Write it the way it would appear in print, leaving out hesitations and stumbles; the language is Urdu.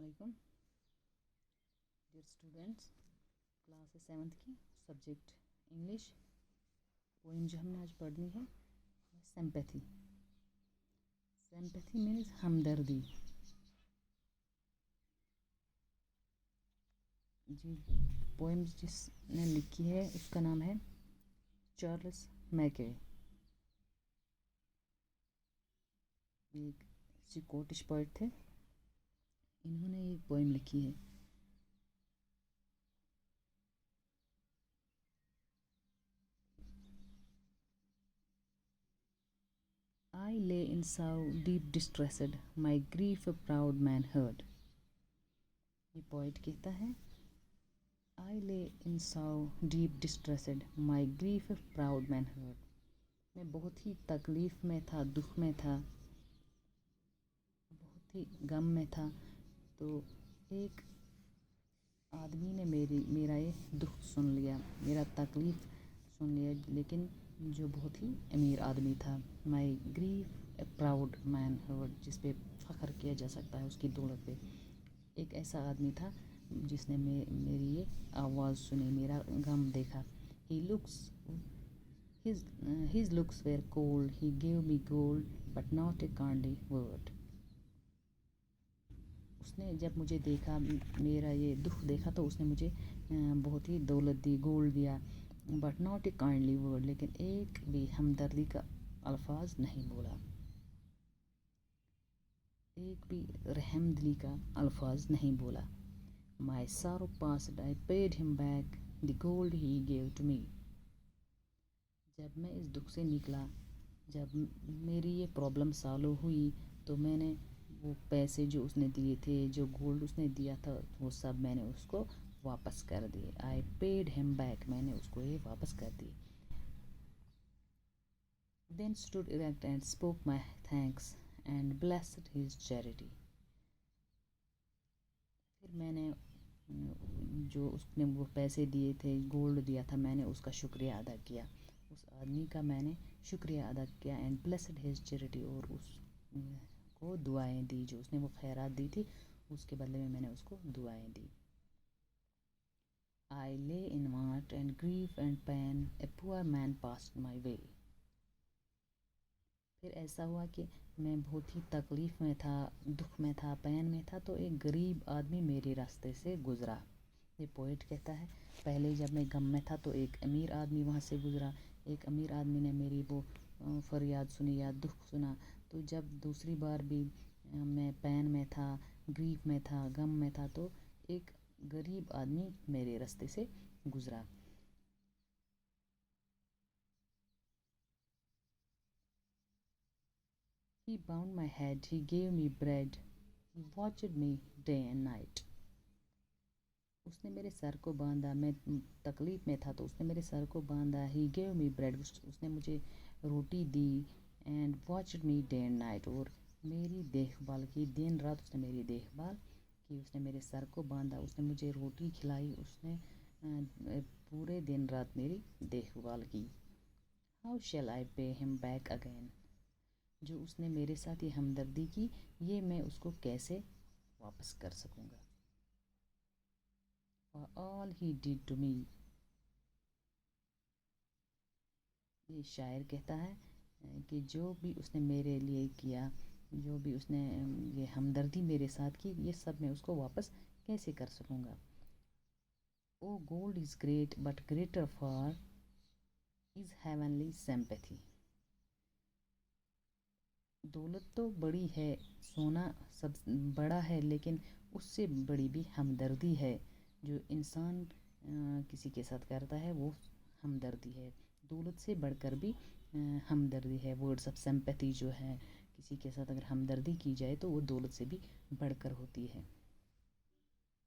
علیکم ڈیئر اسٹوڈینٹس. کلاس 7th کی سبجیکٹ انگلش پوئم جو ہم نے آج پڑھنی ہے سمپیتھی. سمپیتھی مینز ہمدردی. جی پوئم جس نے لکھی ہے اس کا نام ہے چارلس میکے. ایک اسکاٹش پوئٹ تھے. انہوں نے یہ پوئم لکھی ہے. I lay in so deep distressed, my grief a proud man heard. یہ پوئٹ کہتا ہے I lay in so deep distressed, my grief a proud man heard. میں بہت ہی تکلیف میں تھا, دکھ میں تھا, بہت ہی غم میں تھا. تو ایک آدمی نے میرا یہ دکھ سن لیا, میرا تکلیف سن لیا, لیکن جو بہت ہی امیر آدمی تھا. My grief a proud man heard, جس پہ فخر کیا جا سکتا ہے اس کی دولت پہ. ایک ایسا آدمی تھا جس نے میری یہ آواز سنی, میرا غم دیکھا. He looks his looks were cold, he gave me gold but not a kindly word. اس نے جب مجھے دیکھا, میرا یہ دکھ دیکھا, تو اس نے مجھے بہت ہی دولت دی, گولڈ دیا, but not a kindly word, لیکن ایک بھی ہمدردی کا الفاظ نہیں بولا, ایک بھی رحم دلی کا الفاظ نہیں بولا. My sorrow passed, I paid him back the gold he gave to me. جب میں اس دکھ سے نکلا, جب میری یہ پرابلم سالو ہوئی, تو میں نے وہ پیسے جو اس نے دیے تھے, جو گولڈ اس نے دیا تھا, وہ سب میں نے اس کو واپس کر دیے. I paid him back, میں نے اس کو یہ واپس کر دی. Then stood erect and spoke my thanks and blessed his charity. پھر میں نے جو اس نے وہ پیسے دیے تھے, گولڈ دیا تھا, میں نے اس کا شکریہ ادا کیا, اس آدمی کا میں نے شکریہ ادا کیا. اینڈ بلیسڈ ہز چیریٹی, اور اس کو دعائیں دی, جو اس نے وہ خیرات دی تھی اس کے بدلے میں نے اس کو دعائیں دی. I lay in want and grief and pain, a poor man passed my way. پھر ایسا ہوا کہ میں بہت ہی تکلیف میں تھا, دکھ میں تھا, پین میں تھا, تو ایک غریب آدمی میرے راستے سے گزرا. یہ پوئٹ کہتا ہے پہلے جب میں غم میں تھا تو ایک امیر آدمی وہاں سے گزرا. ایک امیر آدمی نے میری وہ فریاد سنی یا دکھ سنا. تو جب دوسری بار بھی میں پین میں تھا, گریف میں تھا, غم میں تھا, تو ایک غریب آدمی میرے راستے سے گزرا. He bound my head, he gave me bread, he watched me day and night. اس نے میرے سر کو باندھا, میں تکلیف میں تھا تو اس نے میرے سر کو باندھا. He gave me bread, اس نے مجھے روٹی دی. And watched me day and night, اور میری دیکھ بھال کی, دن رات اس نے میری دیکھ بھال کی. اس نے میرے سر کو باندھا, اس نے مجھے روٹی کھلائی, اس نے پورے دن رات میری دیکھ بھال کی. How shall I pay him back again? جو اس نے میرے ساتھ یہ ہمدردی کی, یہ میں اس کو کیسے واپس کر سکوں گا. For all he did to me. یہ شاعر کہتا ہے کہ جو بھی اس نے میرے لیے کیا, جو بھی اس نے یہ ہمدردی میرے ساتھ کی, یہ سب میں اس کو واپس کیسے کر سکوں گا. Oh gold is great but greater far is heavenly sympathy. دولت تو بڑی ہے, سونا سب بڑا ہے, لیکن اس سے بڑی بھی ہمدردی ہے. جو انسان کسی کے ساتھ کرتا ہے وہ ہمدردی ہے. دولت سے بڑھ کر بھی ہمدردی ہے. ورڈس آف سمپیتھی جو ہے, کسی کے ساتھ اگر ہمدردی کی جائے تو وہ دولت سے بھی بڑھ کر ہوتی ہے.